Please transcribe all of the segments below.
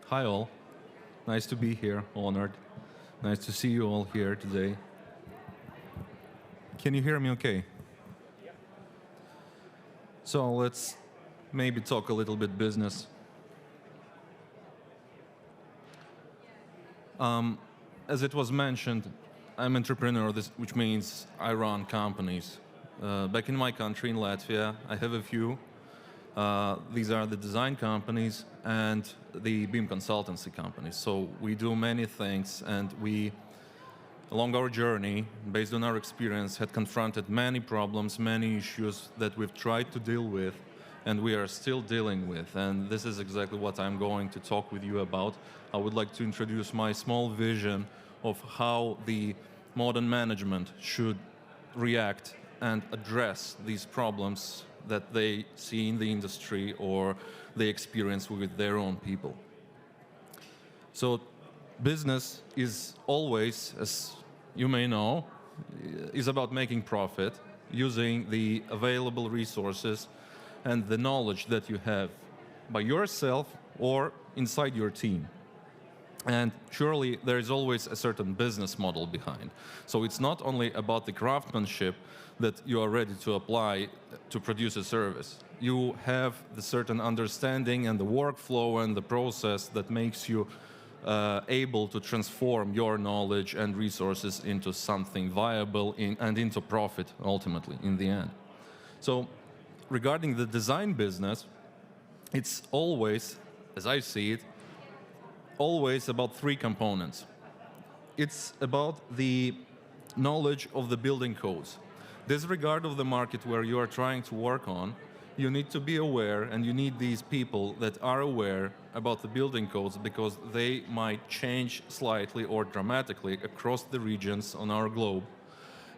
Hi all. Nice to be here, honored. Nice to see you all here today. Can you hear me okay? So let's maybe talk a little bit business. As it was mentioned, I'm an entrepreneur, which means I run companies. Back in my country, in Latvia, I have a few. These are the design companies and the BIM consultancy companies. So we do many things, and we, along our journey, based on our experience, had confronted many problems, many issues that we've tried to deal with, and we are still dealing with. And this is exactly what I'm going to talk with you about. I would like to introduce my small vision of how the modern management should react and address these problems that they see in the industry or they experience with their own people. So business is always, as you may know, is about making profit, using the available resources and the knowledge that you have by yourself or inside your team. And surely there is always a certain business model behind. So it's not only about the craftsmanship that you are ready to apply to produce a service. You have the certain understanding and the workflow and the process that makes you able to transform your knowledge and resources into something viable and into profit, ultimately, in the end. So regarding the design business, it's always, as I see it, always about three components. It's about the knowledge of the building codes. Disregard of the market where you are trying to work on, you need to be aware, and you need these people that are aware about the building codes, because they might change slightly or dramatically across the regions on our globe.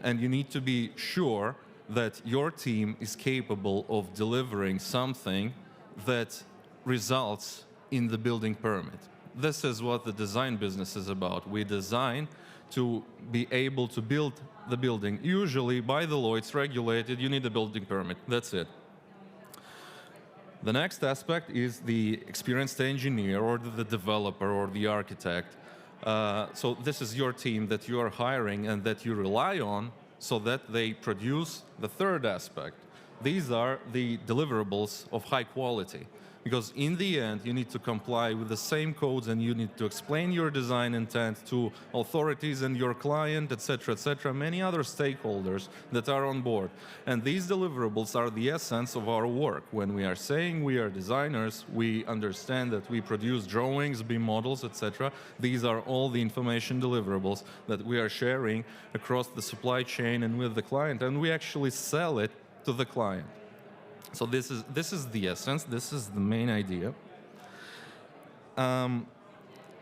And you need to be sure that your team is capable of delivering something that results in the building permit. This is what the design business is about. We design to be able to build the building. Usually, by the law, it's regulated. You need a building permit. That's it. The next aspect is the experienced engineer or the developer or the architect. So this is your team that you are hiring and that you rely on so that they produce the third aspect. These are the deliverables of high quality. Because in the end, you need to comply with the same codes, and you need to explain your design intent to authorities and your client, etc., many other stakeholders that are on board. And these deliverables are the essence of our work. When we are saying we are designers, we understand that we produce drawings, BIM models, etc. These are all the information deliverables that we are sharing across the supply chain and with the client, and we actually sell it to the client. So this is the essence, this is the main idea. And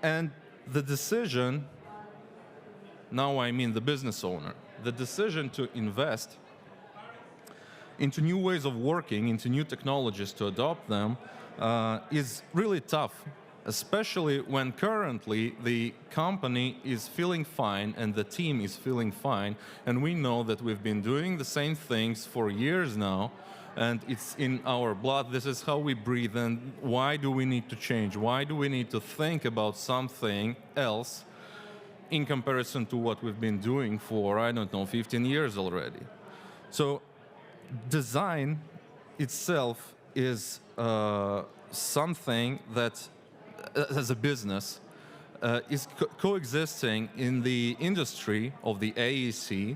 the decision, now I mean the business owner, the decision to invest into new ways of working, into new technologies, to adopt them, is really tough, especially when currently the company is feeling fine and the team is feeling fine, and we know that we've been doing the same things for years now, and it's in our blood. This is how we breathe. And why do we need to change? Why do we need to think about something else in comparison to what we've been doing for, I don't know, 15 years already? So design itself is something that, as a business, is coexisting in the industry of the AEC.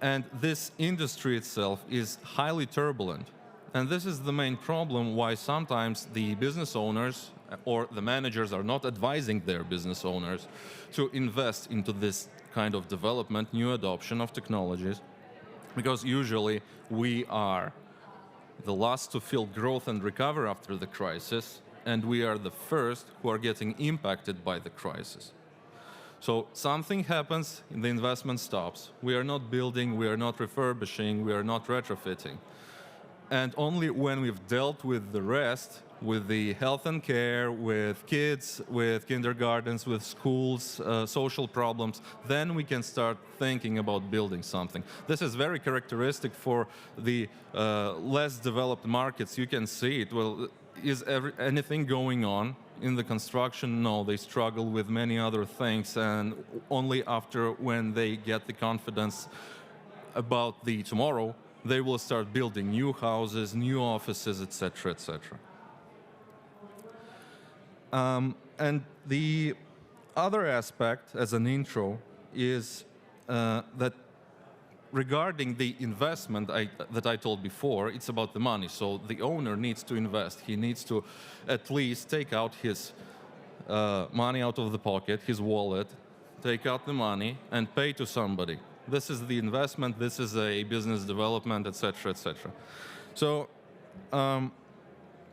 And this industry itself is highly turbulent. And this is the main problem why sometimes the business owners or the managers are not advising their business owners to invest into this kind of development, new adoption of technologies, because usually we are the last to feel growth and recover after the crisis, and we are the first who are getting impacted by the crisis. So something happens, the investment stops. We are not building, we are not refurbishing, we are not retrofitting. And only when we've dealt with the rest, with the health and care, with kids, with kindergartens, with schools, social problems, then we can start thinking about building something. This is very characteristic for the less developed markets. You can see it. Well, is anything going on in the construction? No, they struggle with many other things, and only after when they get the confidence about the tomorrow, they will start building new houses, new offices, etc., etc. And the other aspect, as an intro, is that regarding the investment that I told before, it's about the money. So the owner needs to invest. He needs to at least take out his money out of the pocket, his wallet, take out the money, and pay to somebody. This is the investment. This is a business development, etc., etc. So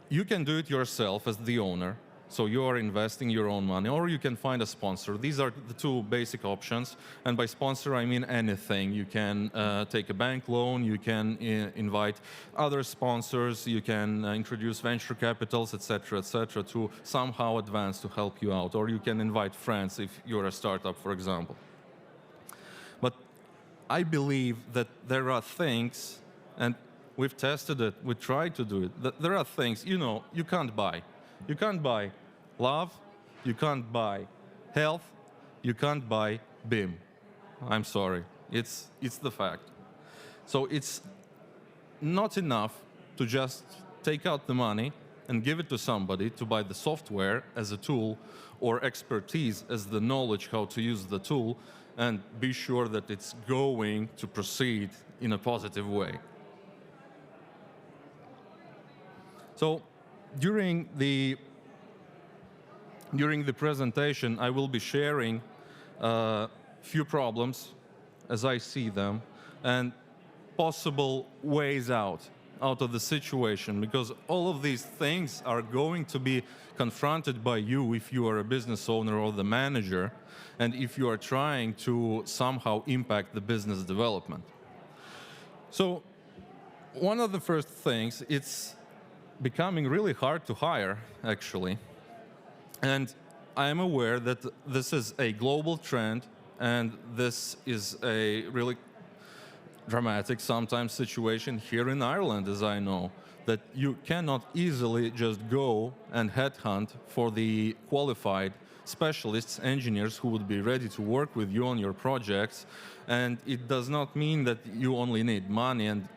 you can do it yourself as the owner. So you are investing your own money, or you can find a sponsor. These are the two basic options. And by sponsor, I mean anything. You can take a bank loan, you can invite other sponsors, you can introduce venture capitals, etc., to somehow advance to help you out. Or you can invite friends if you're a startup, for example. But I believe that there are things, and we've tested it, we tried to do it, that there are things, you can't buy. You can't buy love, you can't buy health, you can't buy BIM. I'm sorry, it's the fact. So it's not enough to just take out the money and give it to somebody to buy the software as a tool, or expertise as the knowledge how to use the tool, and be sure that it's going to proceed in a positive way. So during the presentation, I will be sharing a few problems as I see them, and possible ways out of the situation, because all of these things are going to be confronted by you if you are a business owner or the manager, and if you are trying to somehow impact the business development. So one of the first things, it's becoming really hard to hire, actually. And I am aware that this is a global trend, and this is a really dramatic sometimes situation here in Ireland, as I know, that you cannot easily just go and headhunt for the qualified specialists, engineers who would be ready to work with you on your projects. And it does not mean that you only need money and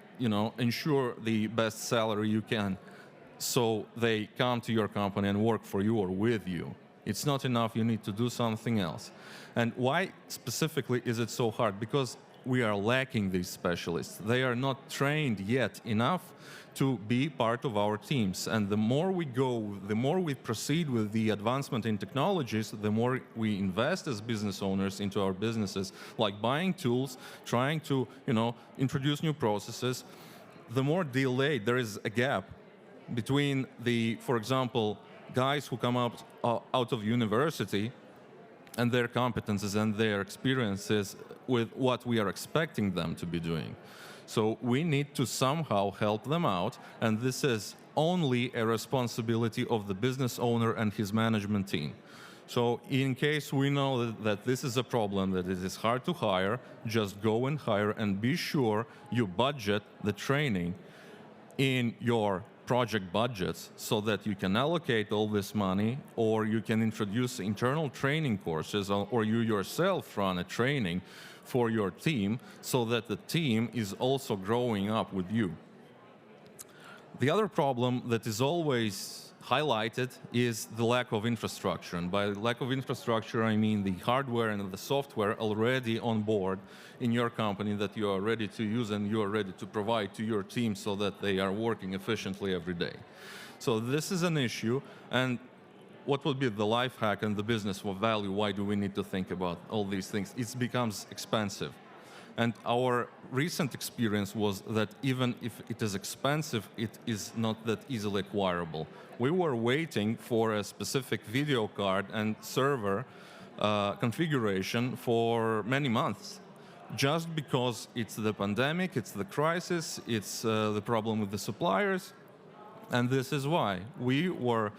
ensure the best salary you can, so they come to your company and work for you or with you. It's not enough, you need to do something else. And why specifically is it so hard? Because we are lacking these specialists. They are not trained yet enough to be part of our teams. And the more we go, the more we proceed with the advancement in technologies, the more we invest as business owners into our businesses, like buying tools, trying to introduce new processes, the more delayed there is a gap between the, for example, guys who come out of university and their competences and their experiences with what we are expecting them to be doing. So we need to somehow help them out, and this is only a responsibility of the business owner and his management team. So in case we know that this is a problem, that it is hard to hire, just go and hire, and be sure you budget the training in your project budgets so that you can allocate all this money, or you can introduce internal training courses, or you yourself run a training for your team so that the team is also growing up with you. The other problem that is always highlighted is the lack of infrastructure. And by lack of infrastructure, I mean the hardware and the software already on board in your company that you are ready to use and you are ready to provide to your team so that they are working efficiently every day. So this is an issue, and what will be the life hack and the business of value? Why do we need to think about all these things? It becomes expensive. And our recent experience was that even if it is expensive, it is not that easily acquirable. We were waiting for a specific video card and server configuration for many months. just because it's the pandemic, it's the crisis, it's the problem with the suppliers. And this is why we were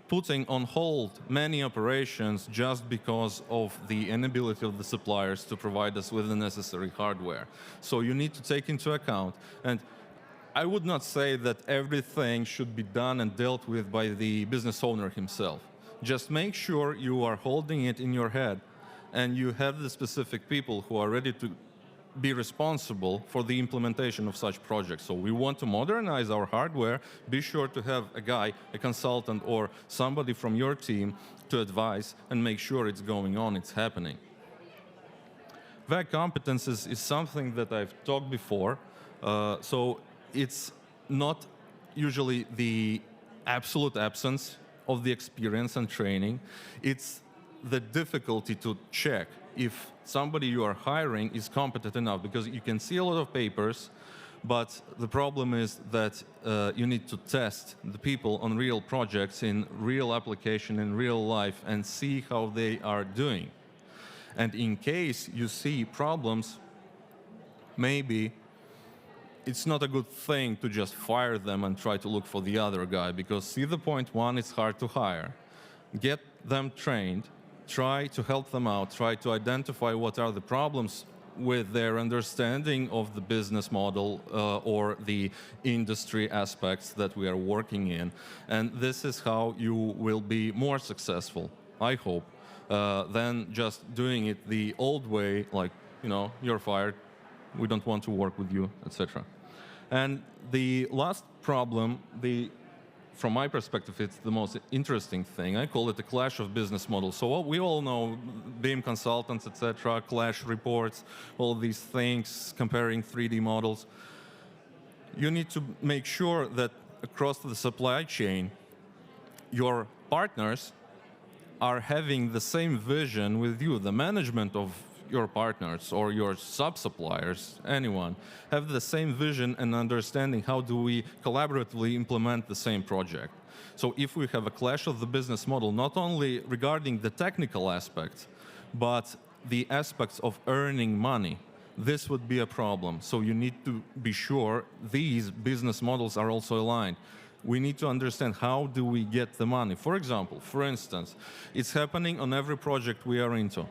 putting on hold many operations just because of the inability of the suppliers to provide us with the necessary hardware. So you need to take into account. And I would not say that everything should be done and dealt with by the business owner himself. Just make sure you are holding it in your head and you have the specific people who are ready to be responsible for the implementation of such projects. So we want to modernize our hardware. Be sure to have a guy, a consultant, or somebody from your team to advise and make sure it's going on, it's happening. VAC competences is something that I've talked before. So it's not usually the absolute absence of the experience and training. It's the difficulty to check if somebody you are hiring is competent enough, because you can see a lot of papers, but the problem is that you need to test the people on real projects in real application in real life and see how they are doing. And in case you see problems, maybe it's not a good thing to just fire them and try to look for the other guy, because see the point one, it's hard to hire. Get them trained, try to help them out, try to identify what are the problems with their understanding of the business model or the industry aspects that we are working in. And this is how you will be more successful, I hope, than just doing it the old way, like, you know, you're fired, we don't want to work with you, etc. And the last problem, from my perspective, it's the most interesting thing. I call it a clash of business models. So we all know BIM consultants, etc., clash reports, all these things, comparing 3D models. You need to make sure that across the supply chain, your partners are having the same vision with you. The management of your partners or your sub-suppliers, anyone, have the same vision and understanding how do we collaboratively implement the same project. So if we have a clash of the business model, not only regarding the technical aspects, but the aspects of earning money, this would be a problem. So you need to be sure these business models are also aligned. We need to understand how do we get the money. For example, for instance, it's happening on every project we are into.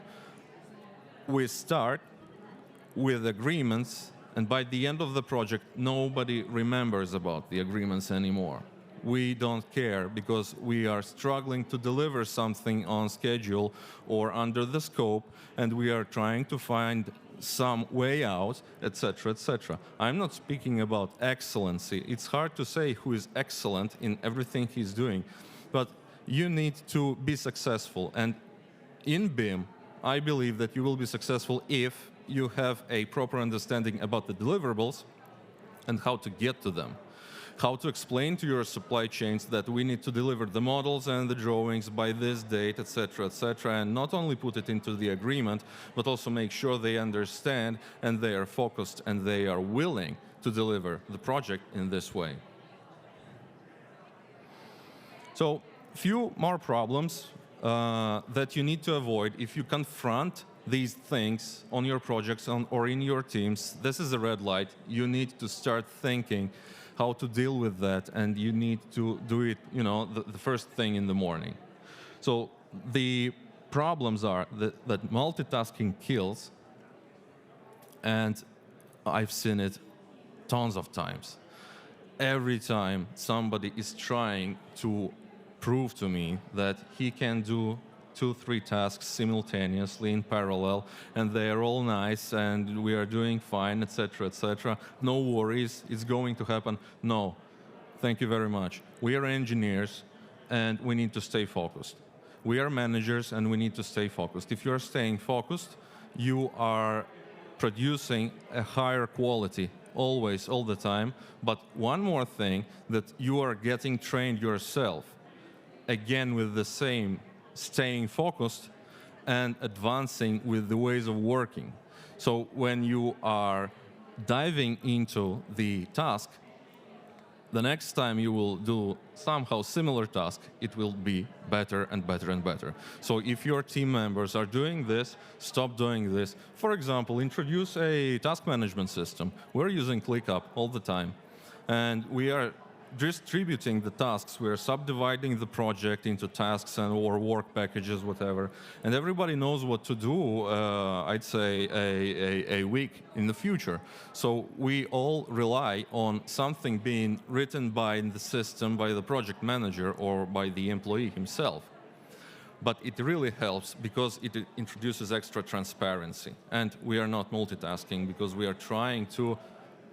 We start with agreements, and by the end of the project, nobody remembers about the agreements anymore. We don't care because we are struggling to deliver something on schedule or under the scope, and we are trying to find some way out, etc., etc. I'm not speaking about excellency. It's hard to say who is excellent in everything he's doing, but you need to be successful. And in BIM, I believe that you will be successful if you have a proper understanding about the deliverables and how to get to them. How to explain to your supply chains that we need to deliver the models and the drawings by this date, etc., and not only put it into the agreement, but also make sure they understand and they are focused and they are willing to deliver the project in this way. So, few more problems that you need to avoid if you confront these things on your projects or in your teams. This is a red light. You need to start thinking how to deal with that, and you need to do it, you know, the first thing in the morning. So the problems are that multitasking kills, and I've seen it tons of times. Every time somebody is trying to prove to me that he can do 2-3 tasks simultaneously in parallel, and they are all nice, and we are doing fine, etc., etc. No worries, it's going to happen. No, thank you very much. We are engineers, and we need to stay focused. We are managers, and we need to stay focused. If you are staying focused, you are producing a higher quality, always, all the time. But one more thing, that you are getting trained yourself, again with the same staying focused and advancing with the ways of working. So when you are diving into the task, the next time you will do somehow similar task, it will be better and better and better. So if your team members are doing this, stop doing this. For example, introduce a task management system. We're using ClickUp all the time. And we are distributing the tasks. We're subdividing the project into tasks and or work packages, whatever. And everybody knows what to do, I'd say, a week in the future. So we all rely on something being written by the system, by the project manager, or by the employee himself. But it really helps because it introduces extra transparency. And we are not multitasking because we are trying to,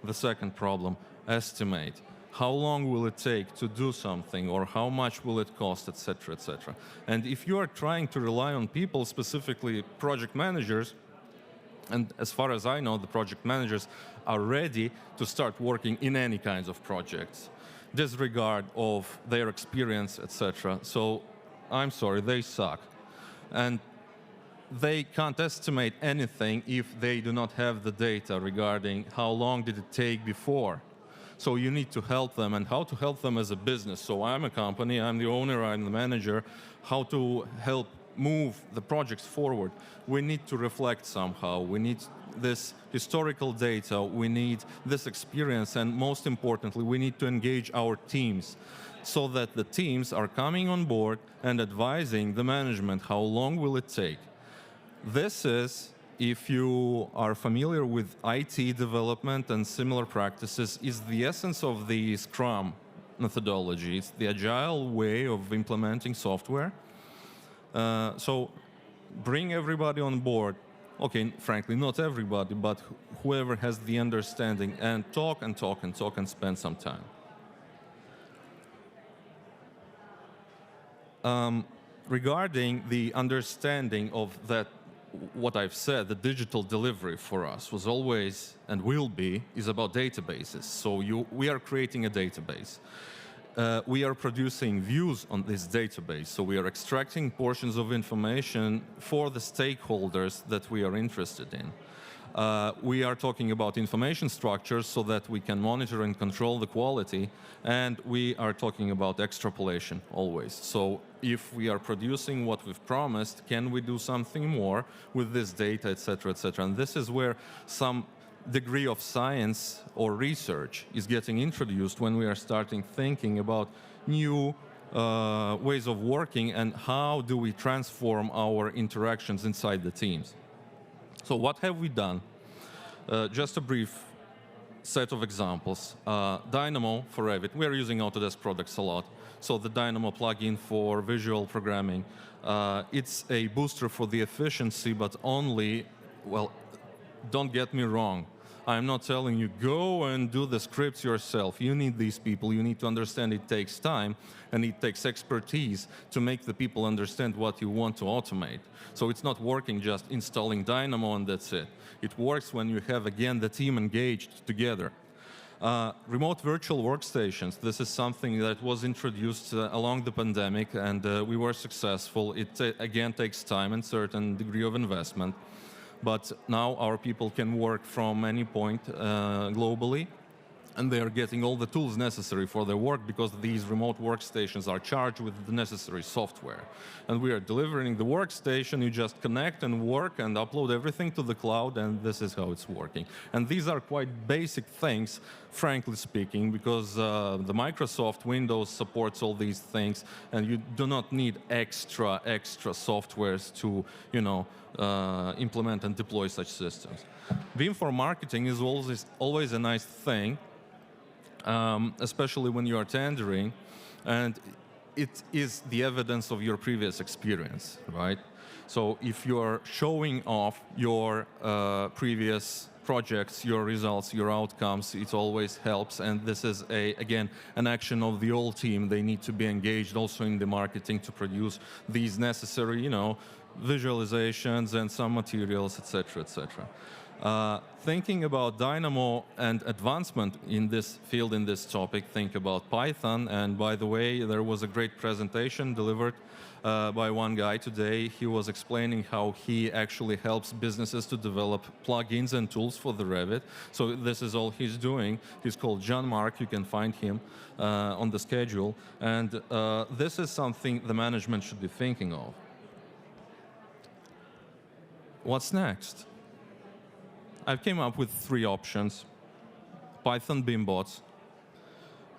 the second problem, estimate. How long will it take to do something, or how much will it cost, etc., etc. And if you are trying to rely on people, specifically project managers, and as far as I know, the project managers are ready to start working in any kinds of projects, disregard of their experience, etc. So I'm sorry, they suck. And they can't estimate anything if they do not have the data regarding how long did it take before. So you need to help them, and how to help them as a business. So I'm a company, I'm the owner, I'm the manager, how to help move the projects forward. We need to reflect somehow. We need this historical data, we need this experience, and most importantly, we need to engage our teams so that the teams are coming on board and advising the management how long will it take. This is, if you are familiar with IT development and similar practices, is the essence of the Scrum methodology. It's the agile way of implementing software. So bring everybody on board. Okay, frankly, not everybody, but whoever has the understanding, and talk and talk and talk and spend some time. Regarding the understanding of that, what I've said, the digital delivery for us was always, and will be, is about databases. So we are creating a database. We are producing views on this database. So we are extracting portions of information for the stakeholders that we are interested in. We are talking about information structures so that we can monitor and control the quality, and we are talking about extrapolation always. So if we are producing what we've promised, can we do something more with this data, et cetera, et cetera? And this is where some degree of science or research is getting introduced when we are starting thinking about new ways of working and how do we transform our interactions inside the teams. So what have we done? Just a brief set of examples. Dynamo for Revit. We are using Autodesk products a lot. So the Dynamo plugin for visual programming, it's a booster for the efficiency, but only, well, don't get me wrong. I'm not telling you, go and do the scripts yourself. You need these people. You need to understand it takes time, and it takes expertise to make the people understand what you want to automate. So it's not working just installing Dynamo and that's it. It works when you have, again, the team engaged together. Remote virtual workstations. This is something that was introduced along the pandemic, and we were successful. It, again, takes time and certain degree of investment. But now our people can work from any point globally, and they are getting all the tools necessary for their work because these remote workstations are charged with the necessary software. And we are delivering the workstation. You just connect and work and upload everything to the cloud, and this is how it's working. And these are quite basic things, frankly speaking, because the Microsoft Windows supports all these things, and you do not need extra softwares to, implement and deploy such systems. BIM for marketing is always a nice thing, especially when you are tendering, and it is the evidence of your previous experience, right? So if you're showing off your previous projects, your results, your outcomes, it always helps. And this is, again, an action of the whole team. They need to be engaged also in the marketing to produce these necessary, visualizations and some materials, etc., etc. Thinking about Dynamo and advancement in this field, in this topic, think about Python. And by the way, there was a great presentation delivered by one guy today. He was explaining how he actually helps businesses to develop plugins and tools for the Revit. So this is all he's doing. He's called Jean-Marc. You can find him on the schedule. And this is something the management should be thinking of. What's next? I've came up with 3 options: Python BIM bots,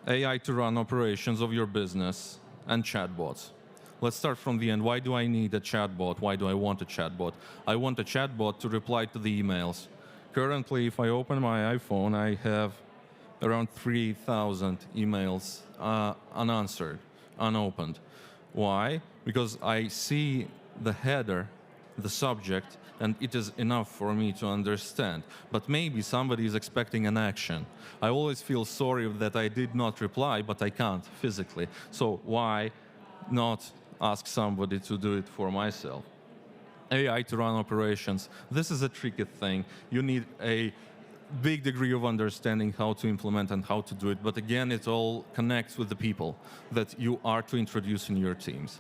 AI to run operations of your business, and chatbots. Let's start from the end. Why do I need a chatbot? Why do I want a chatbot? I want a chatbot to reply to the emails. Currently, if I open my iPhone, I have around 3,000 emails unanswered, unopened. Why? Because I see the header, the subject, and it is enough for me to understand. But maybe somebody is expecting an action. I always feel sorry that I did not reply, but I can't physically. So why not ask somebody to do it for myself? AI to run operations. This is a tricky thing. You need a big degree of understanding how to implement and how to do it. But again, it all connects with the people that you are to introduce in your teams.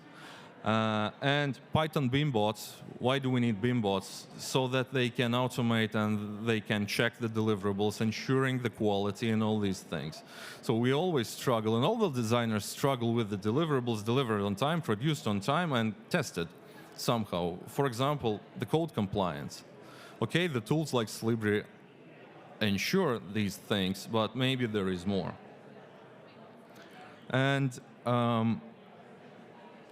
And Python BIM bots, why do we need BIM bots? So that they can automate and they can check the deliverables, ensuring the quality and all these things. So we always struggle, and all the designers struggle with the deliverables delivered on time, produced on time, and tested somehow. For example, the code compliance. Okay, the tools like Slibri ensure these things, but maybe there is more. And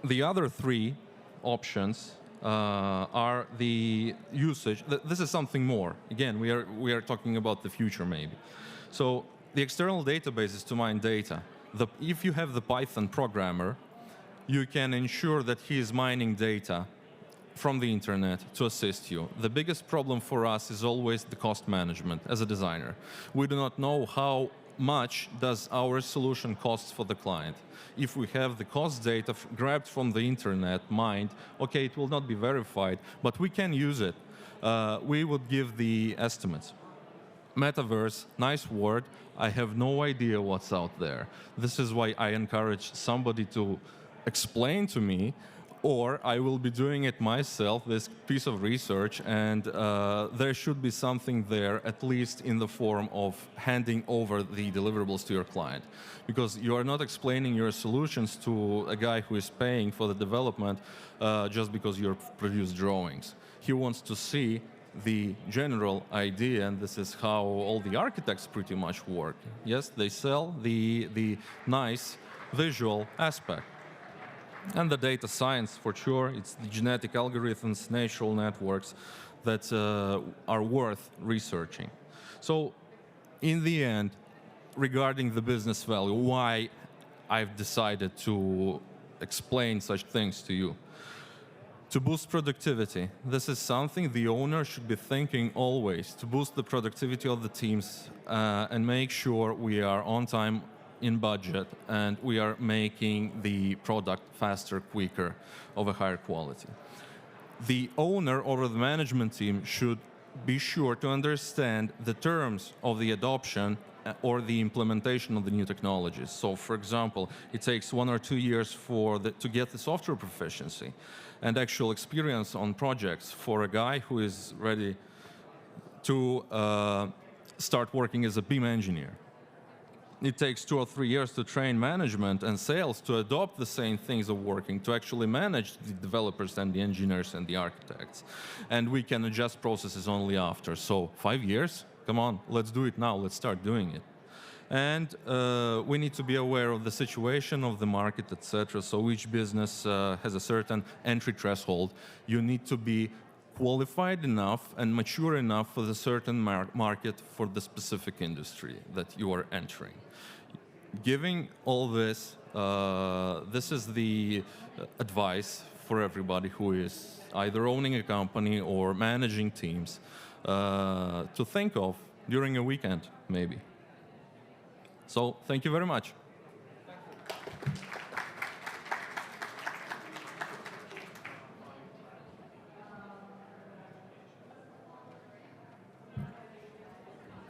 the other 3 options are the usage. This is something more. Again, we are talking about the future maybe. So the external database is to mine data. If you have the Python programmer, you can ensure that he is mining data from the internet to assist you. The biggest problem for us is always the cost management as a designer. We do not know how much does our solution cost for the client. If we have the cost data grabbed from the internet, mined, okay, it will not be verified, but we can use it. We would give the estimates. Metaverse, nice word. I have no idea what's out there. This is why I encourage somebody to explain to me, or I will be doing it myself, this piece of research, and there should be something there, at least in the form of handing over the deliverables to your client. Because you are not explaining your solutions to a guy who is paying for the development just because you produce drawings. He wants to see the general idea, and this is how all the architects pretty much work. Yes, they sell the nice visual aspect. And the data science, for sure, it's the genetic algorithms, natural networks that are worth researching. So in the end, regarding the business value, why I've decided to explain such things to you. To boost productivity, this is something the owner should be thinking always, to boost the productivity of the teams and make sure we are on time, in budget, and we are making the product faster, quicker, of a higher quality. The owner or the management team should be sure to understand the terms of the adoption or the implementation of the new technologies. So, for example, it takes 1 or 2 years to get the software proficiency and actual experience on projects for a guy who is ready to start working as a BIM engineer. It takes 2 or 3 years to train management and sales to adopt the same things of working, to actually manage the developers and the engineers and the architects. And we can adjust processes only after. So 5 years? Come on, let's do it now. Let's start doing it. And we need to be aware of the situation of the market, etc. So each business has a certain entry threshold. You need to be qualified enough and mature enough for the certain market for the specific industry that you are entering. Giving all this, this is the advice for everybody who is either owning a company or managing teams to think of during a weekend, maybe. So, thank you very much.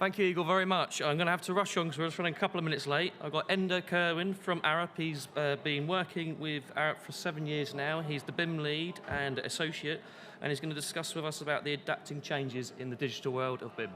Thank you, Igor, very much. I'm going to have to rush on because we're just running a couple of minutes late. I've got Ender Kerwin from Arup. He's been working with Arup for 7 years now. He's the BIM lead and associate, and he's going to discuss with us about the adapting changes in the digital world of BIM.